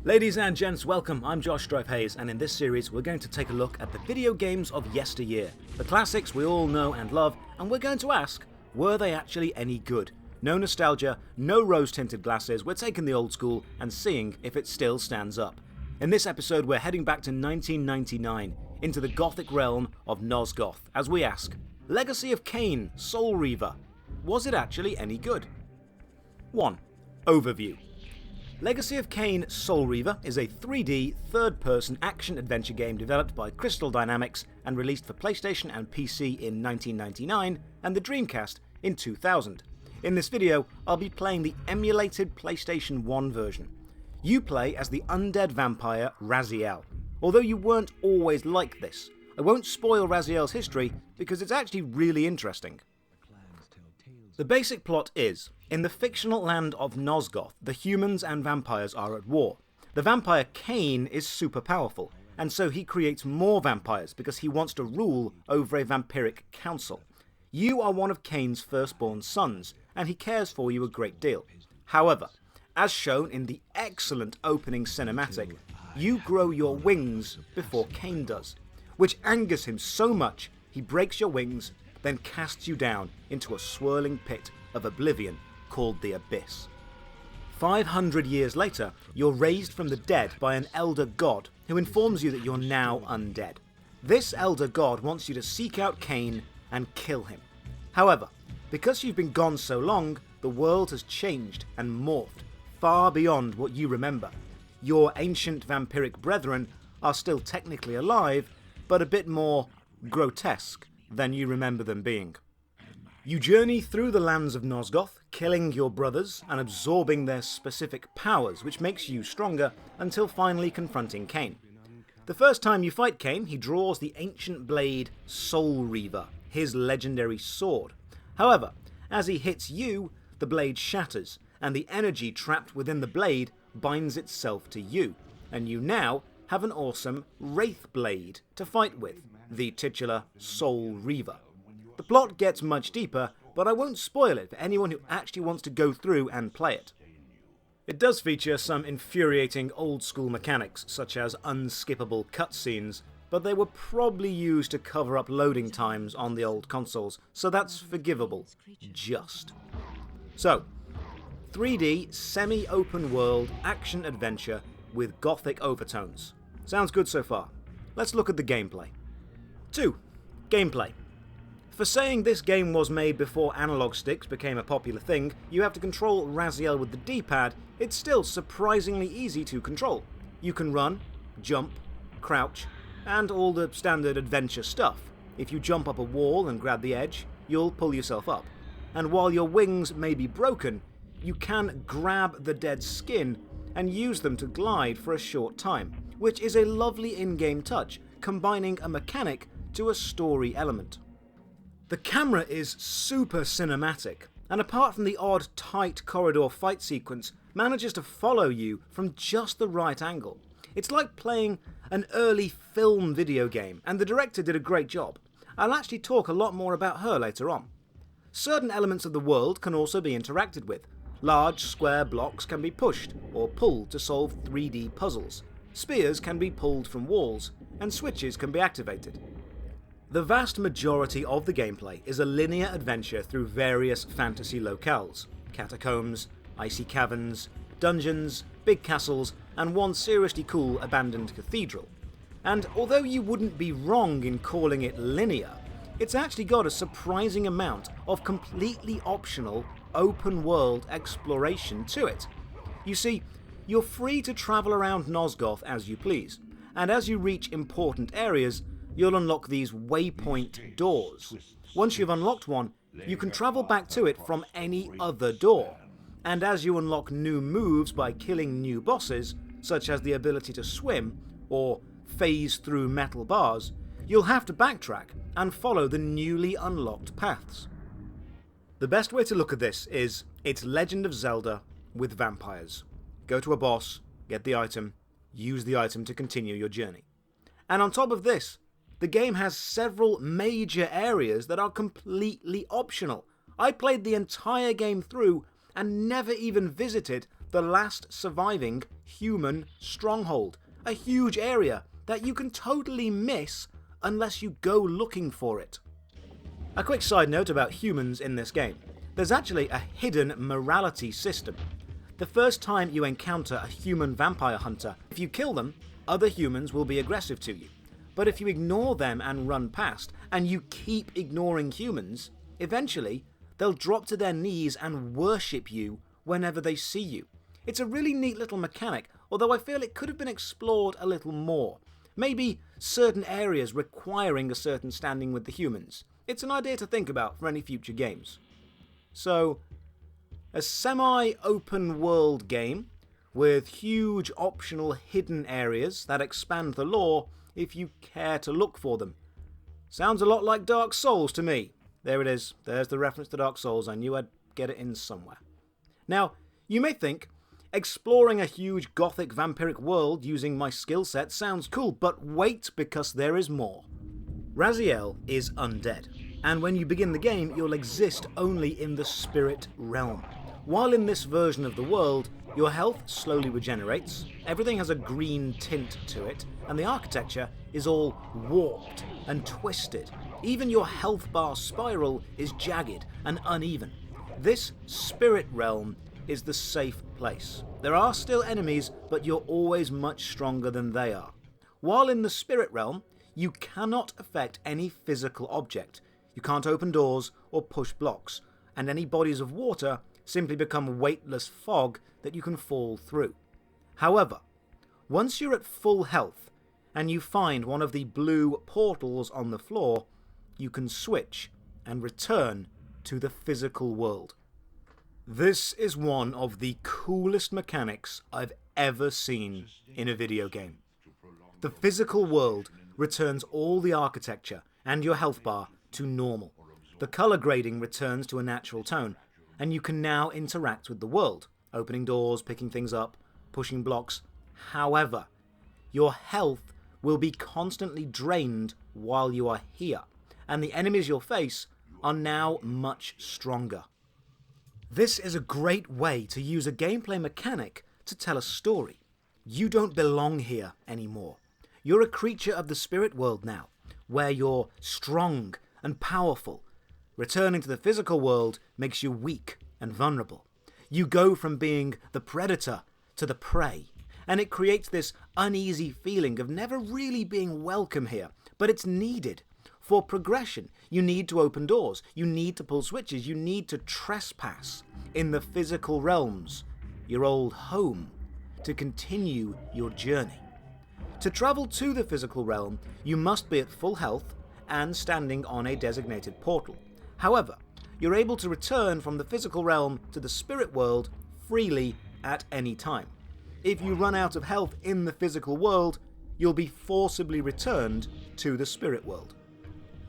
Ladies and gents, welcome. I'm Josh Strife Hayes, and in this series we're going to take a look at the video games of yesteryear. The classics we all know and love, and we're going to ask, were they actually any good? No nostalgia, no rose-tinted glasses, we're taking the old school and seeing if it still stands up. In this episode we're heading back to 1999, into the gothic realm of Nosgoth, as we ask, Legacy of Kain, Soul Reaver, was it actually any good? 1. Overview. Legacy of Kain Soul Reaver is a 3D, third-person action-adventure game developed by Crystal Dynamics and released for PlayStation and PC in 1999 and the Dreamcast in 2000. In this video, I'll be playing the emulated PlayStation 1 version. You play as the undead vampire Raziel, although you weren't always like this. I won't spoil Raziel's history because it's actually really interesting. The basic plot is, in the fictional land of Nosgoth, the humans and vampires are at war. The vampire Kain is super powerful, and so he creates more vampires because he wants to rule over a vampiric council. You are one of Kain's firstborn sons, and he cares for you a great deal. However, as shown in the excellent opening cinematic, you grow your wings before Kain does, which angers him so much he breaks your wings, then casts you down into a swirling pit of oblivion called the Abyss. 500 years later, you're raised from the dead by an elder god who informs you that you're now undead. This elder god wants you to seek out Kain and kill him. However, because you've been gone so long, the world has changed and morphed far beyond what you remember. Your ancient vampiric brethren are still technically alive, but a bit more grotesque than you remember them being. You journey through the lands of Nosgoth, killing your brothers and absorbing their specific powers, which makes you stronger, until finally confronting Kain. The first time you fight Kain, he draws the ancient blade Soul Reaver, his legendary sword. However, as he hits you, the blade shatters, and the energy trapped within the blade binds itself to you, and you now have an awesome Wraith Blade to fight with, the titular Soul Reaver. The plot gets much deeper, but I won't spoil it for anyone who actually wants to go through and play it. It does feature some infuriating old-school mechanics, such as unskippable cutscenes, but they were probably used to cover up loading times on the old consoles, so that's forgivable. Just. So, 3D, semi-open world action-adventure with gothic overtones. Sounds good so far. Let's look at the gameplay. 2. Gameplay. For saying this game was made before analog sticks became a popular thing, you have to control Raziel with the D-pad, it's still surprisingly easy to control. You can run, jump, crouch, and all the standard adventure stuff. If you jump up a wall and grab the edge, you'll pull yourself up. And while your wings may be broken, you can grab the dead skin and use them to glide for a short time, which is a lovely in-game touch, combining a mechanic to a story element. The camera is super cinematic, and apart from the odd tight corridor fight sequence, manages to follow you from just the right angle. It's like playing an early film video game, and the director did a great job. I'll actually talk a lot more about her later on. Certain elements of the world can also be interacted with. Large square blocks can be pushed or pulled to solve 3D puzzles. Spears can be pulled from walls, and switches can be activated. The vast majority of the gameplay is a linear adventure through various fantasy locales: catacombs, icy caverns, dungeons, big castles, and one seriously cool abandoned cathedral. And although you wouldn't be wrong in calling it linear, it's actually got a surprising amount of completely optional open-world exploration to it. You see, you're free to travel around Nosgoth as you please, and as you reach important areas, you'll unlock these waypoint doors. Once you've unlocked one, you can travel back to it from any other door. And as you unlock new moves by killing new bosses, such as the ability to swim or phase through metal bars, you'll have to backtrack and follow the newly unlocked paths. The best way to look at this is, it's Legend of Zelda with vampires. Go to a boss, get the item, use the item to continue your journey. And on top of this, the game has several major areas that are completely optional. I played the entire game through and never even visited the last surviving human stronghold, a huge area that you can totally miss unless you go looking for it. A quick side note about humans in this game. There's actually a hidden morality system. The first time you encounter a human vampire hunter, if you kill them, other humans will be aggressive to you. But if you ignore them and run past, and you keep ignoring humans, eventually they'll drop to their knees and worship you whenever they see you. It's a really neat little mechanic, although I feel it could have been explored a little more. Maybe certain areas requiring a certain standing with the humans. It's an idea to think about for any future games. So, a semi-open world game with huge optional hidden areas that expand the lore if you care to look for them. Sounds a lot like Dark Souls to me. There it is. There's the reference to Dark Souls. I knew I'd get it in somewhere. Now, you may think, exploring a huge gothic vampiric world using my skill set sounds cool, but wait, because there is more. Raziel is undead, and when you begin the game, you'll exist only in the spirit realm. While in this version of the world, your health slowly regenerates, everything has a green tint to it, and the architecture is all warped and twisted. Even your health bar spiral is jagged and uneven. This spirit realm is the safe place. There are still enemies, but you're always much stronger than they are. While in the spirit realm, you cannot affect any physical object. You can't open doors or push blocks, and any bodies of water simply become weightless fog that you can fall through. However, once you're at full health and you find one of the blue portals on the floor, you can switch and return to the physical world. This is one of the coolest mechanics I've ever seen in a video game. The physical world returns all the architecture and your health bar to normal. The colour grading returns to a natural tone, and you can now interact with the world, opening doors, picking things up, pushing blocks. However, your health will be constantly drained while you are here, and the enemies you'll face are now much stronger. This is a great way to use a gameplay mechanic to tell a story. You don't belong here anymore. You're a creature of the spirit world now, where you're strong and powerful. Returning to the physical world makes you weak and vulnerable. You go from being the predator to the prey, and it creates this uneasy feeling of never really being welcome here, but it's needed. For progression, you need to open doors, you need to pull switches, you need to trespass in the physical realms, your old home, to continue your journey. To travel to the physical realm, you must be at full health and standing on a designated portal. However, you're able to return from the physical realm to the spirit world freely at any time. If you run out of health in the physical world, you'll be forcibly returned to the spirit world.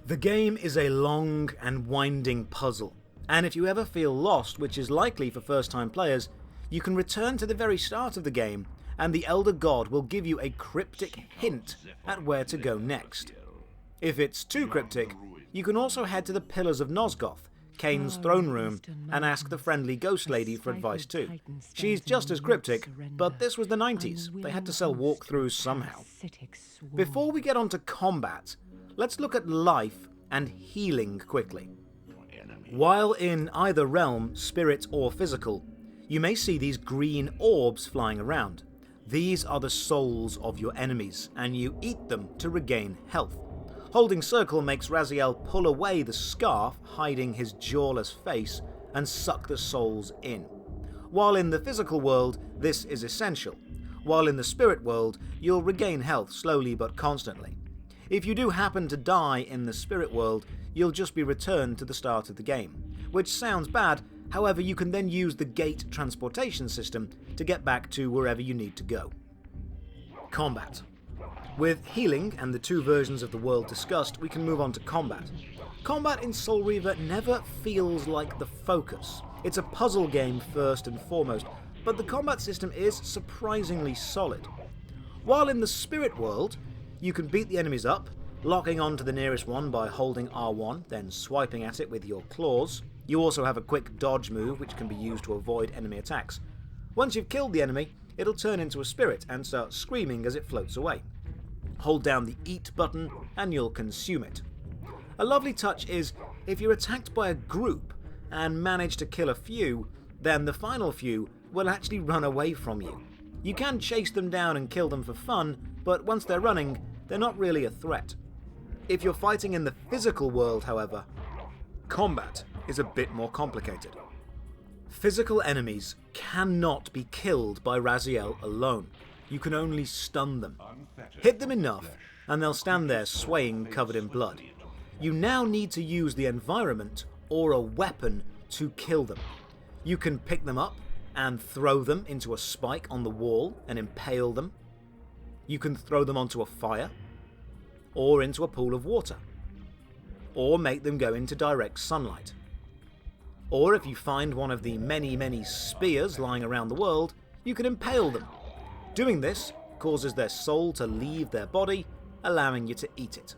The game is a long and winding puzzle, and if you ever feel lost, which is likely for first-time players, you can return to the very start of the game, and the Elder God will give you a cryptic hint at where to go next. If it's too cryptic, you can also head to the Pillars of Nosgoth, Kain's throne room, and ask the friendly ghost lady for advice too. She's just as cryptic, but this was the 90s. They had to sell walkthroughs somehow. Before we get on to combat, let's look at life and healing quickly. While in either realm, spirit or physical, you may see these green orbs flying around. These are the souls of your enemies, and you eat them to regain health. Holding circle makes Raziel pull away the scarf hiding his jawless face and suck the souls in. While in the physical world, this is essential. While in the spirit world, you'll regain health slowly but constantly. If you do happen to die in the spirit world, you'll just be returned to the start of the game, which sounds bad. However, you can then use the gate transportation system to get back to wherever you need to go. Combat. With healing and the two versions of the world discussed, we can move on to combat. Combat in Soul Reaver never feels like the focus. It's a puzzle game first and foremost, but the combat system is surprisingly solid. While in the spirit world, you can beat the enemies up, locking on to the nearest one by holding R1, then swiping at it with your claws. You also have a quick dodge move which can be used to avoid enemy attacks. Once you've killed the enemy, it'll turn into a spirit and start screaming as it floats away. Hold down the eat button and you'll consume it. A lovely touch is, if you're attacked by a group and manage to kill a few, then the final few will actually run away from you. You can chase them down and kill them for fun, but once they're running, they're not really a threat. If you're fighting in the physical world, however, combat is a bit more complicated. Physical enemies cannot be killed by Raziel alone. You can only stun them. Hit them enough, and they'll stand there swaying covered in blood. You now need to use the environment or a weapon to kill them. You can pick them up and throw them into a spike on the wall and impale them. You can throw them onto a fire, or into a pool of water, or make them go into direct sunlight. Or if you find one of the many spears lying around the world, you can impale them. Doing this causes their soul to leave their body, allowing you to eat it.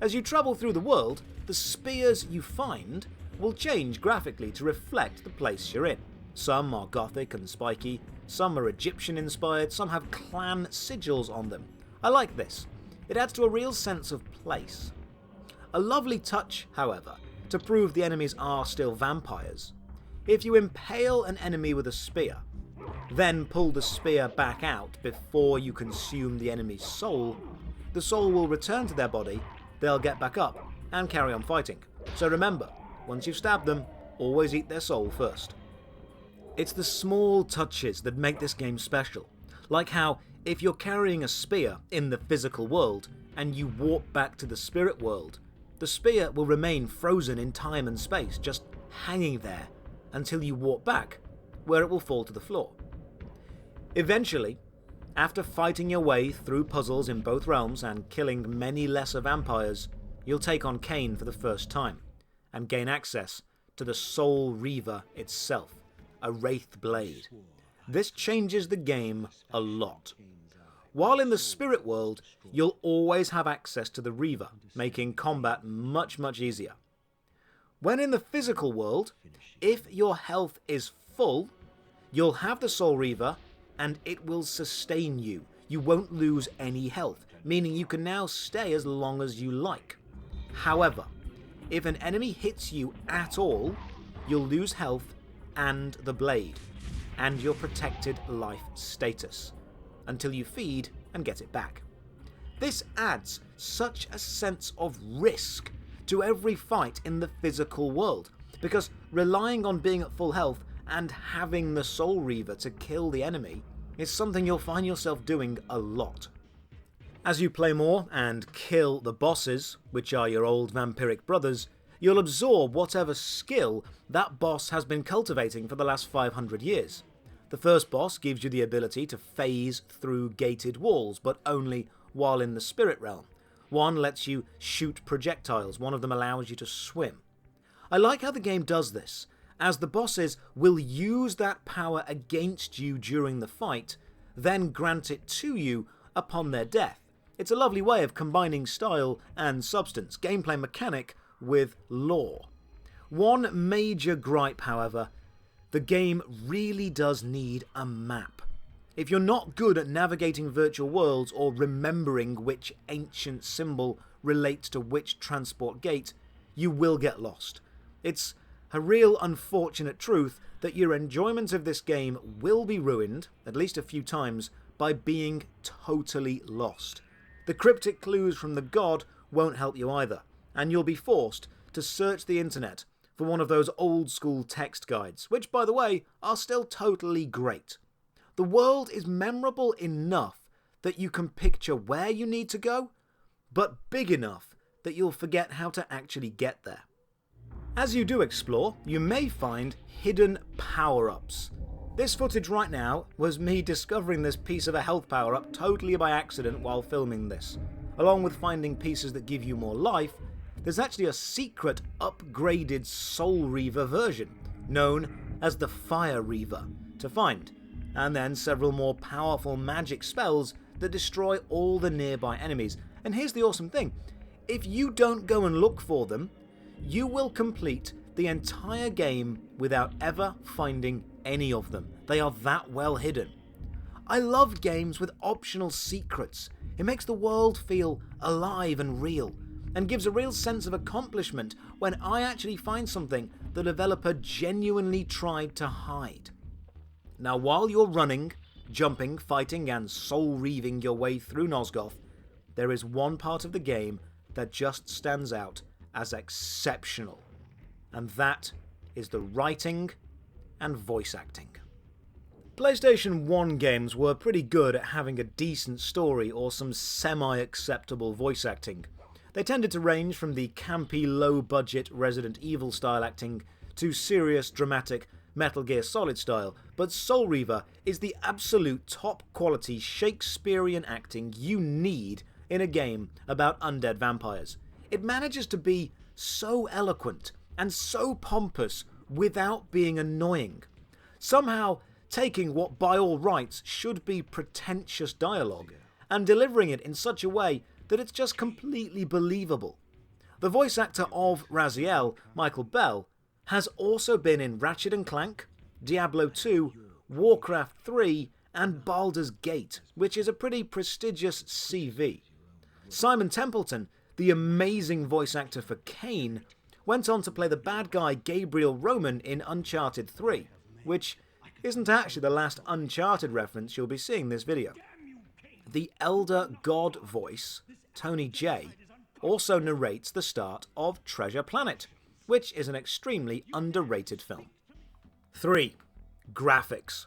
As you travel through the world, the spears you find will change graphically to reflect the place you're in. Some are gothic and spiky, some are Egyptian inspired, some have clan sigils on them. I like this. It adds to a real sense of place. A lovely touch, however, to prove the enemies are still vampires. If you impale an enemy with a spear, then pull the spear back out before you consume the enemy's soul, the soul will return to their body, they'll get back up and carry on fighting. So remember, once you've stabbed them, always eat their soul first. It's the small touches that make this game special, like how if you're carrying a spear in the physical world and you warp back to the spirit world, the spear will remain frozen in time and space, just hanging there until you warp back, where it will fall to the floor. Eventually, after fighting your way through puzzles in both realms and killing many lesser vampires, you'll take on Kain for the first time, and gain access to the Soul Reaver itself, a Wraith Blade. This changes the game a lot. While in the spirit world, you'll always have access to the Reaver, making combat much easier. When in the physical world, if your health is full, you'll have the Soul Reaver and it will sustain you. You won't lose any health, meaning you can now stay as long as you like. However, if an enemy hits you at all, you'll lose health and the blade, and your protected life status, until you feed and get it back. This adds such a sense of risk to every fight in the physical world, because relying on being at full health and having the Soul Reaver to kill the enemy is something you'll find yourself doing a lot. As you play more and kill the bosses, which are your old vampiric brothers, you'll absorb whatever skill that boss has been cultivating for the last 500 years. The first boss gives you the ability to phase through gated walls, but only while in the spirit realm. One lets you shoot projectiles, one of them allows you to swim. I like how the game does this, as the bosses will use that power against you during the fight, then grant it to you upon their death. It's a lovely way of combining style and substance, gameplay mechanic with lore. One major gripe, however, the game really does need a map. If you're not good at navigating virtual worlds or remembering which ancient symbol relates to which transport gate, you will get lost. It's a real unfortunate truth that your enjoyment of this game will be ruined, at least a few times, by being totally lost. The cryptic clues from the god won't help you either, and you'll be forced to search the internet for one of those old school text guides, which by the way are still totally great. The world is memorable enough that you can picture where you need to go, but big enough that you'll forget how to actually get there. As you do explore, you may find hidden power-ups. This footage right now was me discovering this piece of a health power-up totally by accident while filming this. Along with finding pieces that give you more life, there's actually a secret upgraded Soul Reaver version, known as the Fire Reaver, to find, and then several more powerful magic spells that destroy all the nearby enemies. And here's the awesome thing, if you don't go and look for them, you will complete the entire game without ever finding any of them. They are that well hidden. I love games with optional secrets. It makes the world feel alive and real, and gives a real sense of accomplishment when I actually find something the developer genuinely tried to hide. Now, while you're running, jumping, fighting, and soul-reaving your way through Nosgoth, there is one part of the game that just stands out as exceptional, and that is the writing and voice acting. PlayStation 1 games were pretty good at having a decent story or some semi-acceptable voice acting. They tended to range from the campy, low-budget Resident Evil style acting to serious, dramatic Metal Gear Solid style, but Soul Reaver is the absolute top-quality Shakespearean acting you need in a game about undead vampires. It manages to be so eloquent and so pompous without being annoying, somehow taking what by all rights should be pretentious dialogue and delivering it in such a way that it's just completely believable. The voice actor of Raziel, Michael Bell, has also been in Ratchet & Clank, Diablo 2, Warcraft 3 and Baldur's Gate, which is a pretty prestigious CV. Simon Templeton, the amazing voice actor for Kain, went on to play the bad guy Gabriel Roman in Uncharted 3, which isn't actually the last Uncharted reference you'll be seeing in this video. The Elder God voice, Tony J, also narrates the start of Treasure Planet, which is an extremely underrated film. 3. Graphics.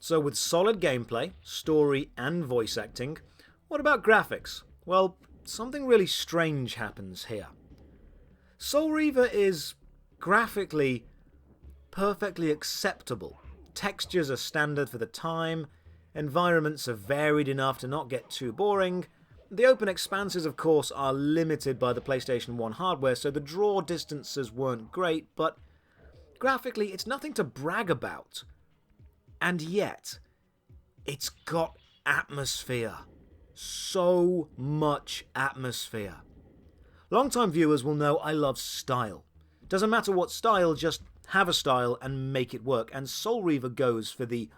So with solid gameplay, story and voice acting, what about graphics? Well, something really strange happens here. Soul Reaver is graphically perfectly acceptable. Textures are standard for the time, environments are varied enough to not get too boring. The open expanses, of course, are limited by the PlayStation 1 hardware, so the draw distances weren't great, but graphically it's nothing to brag about. And yet, it's got atmosphere. So much atmosphere. Long-time viewers will know I love style. Doesn't matter what style, just have a style and make it work. And Soul Reaver goes for the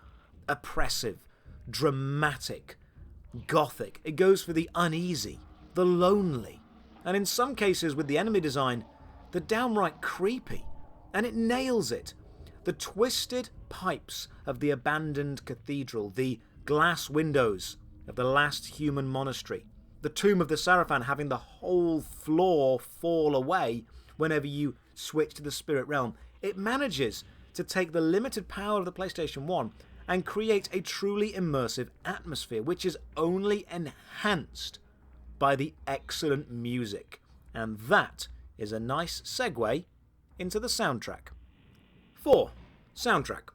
oppressive, dramatic, gothic. It goes for the uneasy, the lonely, and in some cases with the enemy design, the downright creepy. And it nails it. The twisted pipes of the abandoned cathedral, the glass windows of the last human monastery, the tomb of the Sarafan having the whole floor fall away whenever you switch to the spirit realm. It manages to take the limited power of the PlayStation 1 and create a truly immersive atmosphere, which is only enhanced by the excellent music. And that is a nice segue into the soundtrack. 4. Soundtrack.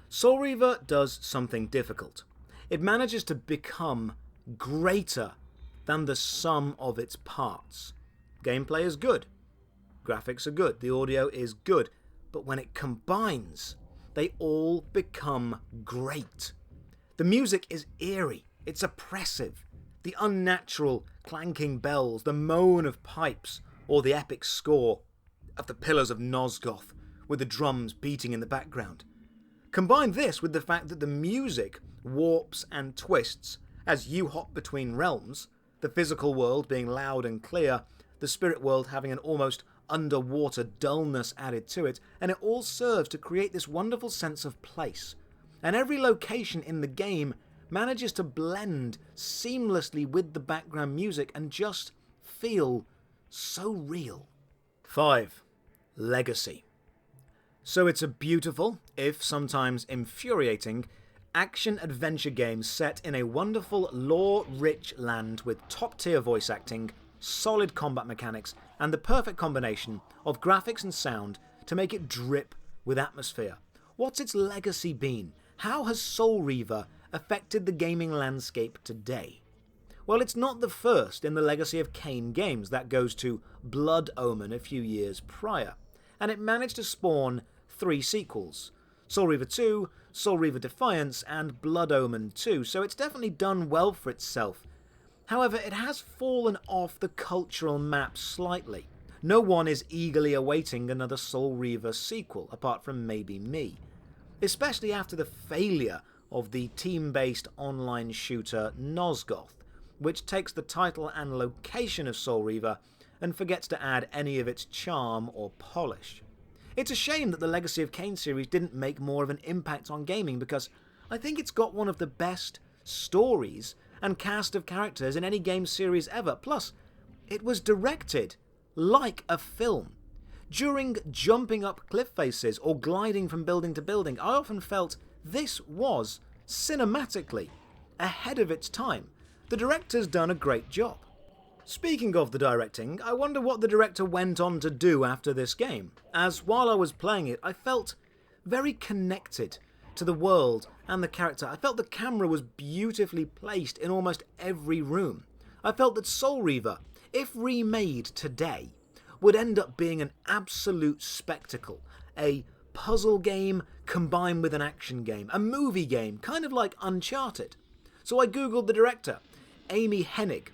Soul Reaver does something difficult. It manages to become greater than the sum of its parts. Gameplay is good. Graphics are good. The audio is good. But when it combines, they all become great. The music is eerie. It's oppressive. The unnatural clanking bells, the moan of pipes, or the epic score of the Pillars of Nosgoth with the drums beating in the background. Combine this with the fact that the music warps and twists as you hop between realms, the physical world being loud and clear, the spirit world having an almost underwater dullness added to it, and it all serves to create this wonderful sense of place. And every location in the game manages to blend seamlessly with the background music and just feel so real. 5. Legacy. So it's a beautiful, if sometimes infuriating, action-adventure game set in a wonderful, lore-rich land with top-tier voice acting, solid combat mechanics, and the perfect combination of graphics and sound to make it drip with atmosphere. What's its legacy been? How has Soul Reaver affected the gaming landscape today? Well, it's not the first in the Legacy of Kain games. That goes to Blood Omen a few years prior, and it managed to spawn 3 sequels: Soul Reaver 2, Soul Reaver Defiance, and Blood Omen 2, so it's definitely done well for itself. However, it has fallen off the cultural map slightly. No one is eagerly awaiting another Soul Reaver sequel, apart from maybe me. especially after the failure of the team-based online shooter Nosgoth, which takes the title and location of Soul Reaver and forgets to add any of its charm or polish. It's a shame that the Legacy of Kain series didn't make more of an impact on gaming, because I think it's got one of the best stories and cast of characters in any game series ever. Plus, it was directed like a film. During jumping up cliff faces or gliding from building to building, I often felt this was, cinematically, ahead of its time. The director's done a great job. Speaking of the directing, I wonder what the director went on to do after this game, as while I was playing it, I felt very connected to the world and the character. I felt the camera was beautifully placed in almost every room. I felt that Soul Reaver, if remade today, would end up being an absolute spectacle. A puzzle game combined with an action game. A movie game, kind of like Uncharted. So I googled the director, Amy Hennig.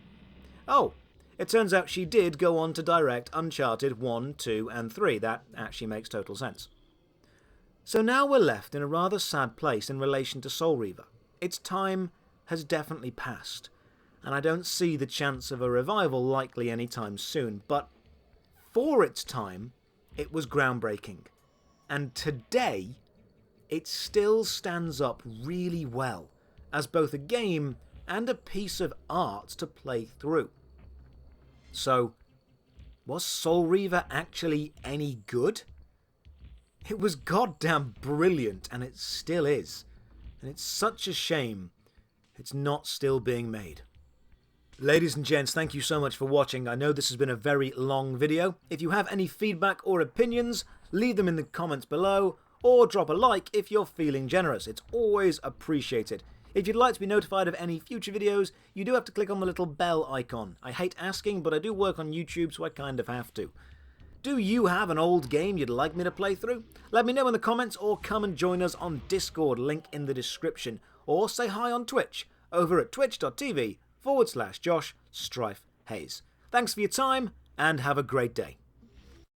Oh, it turns out she did go on to direct Uncharted 1, 2 and 3. That actually makes total sense. So now we're left in a rather sad place in relation to Soul Reaver. Its time has definitely passed, and I don't see the chance of a revival likely anytime soon, but for its time, it was groundbreaking. And today, it still stands up really well as both a game and a piece of art to play through. So, was Soul Reaver actually any good? It was goddamn brilliant, and it still is. And it's such a shame it's not still being made. Ladies and gents, thank you so much for watching. I know this has been a very long video. If you have any feedback or opinions, leave them in the comments below, or drop a like if you're feeling generous. It's always appreciated. If you'd like to be notified of any future videos, you do have to click on the little bell icon. I hate asking, but I do work on YouTube, so I kind of have to. Do you have an old game you'd like me to play through? Let me know in the comments, or come and join us on Discord, link in the description. Or say hi on Twitch, over at twitch.tv/Josh Strife Hayes. Thanks for your time, and have a great day.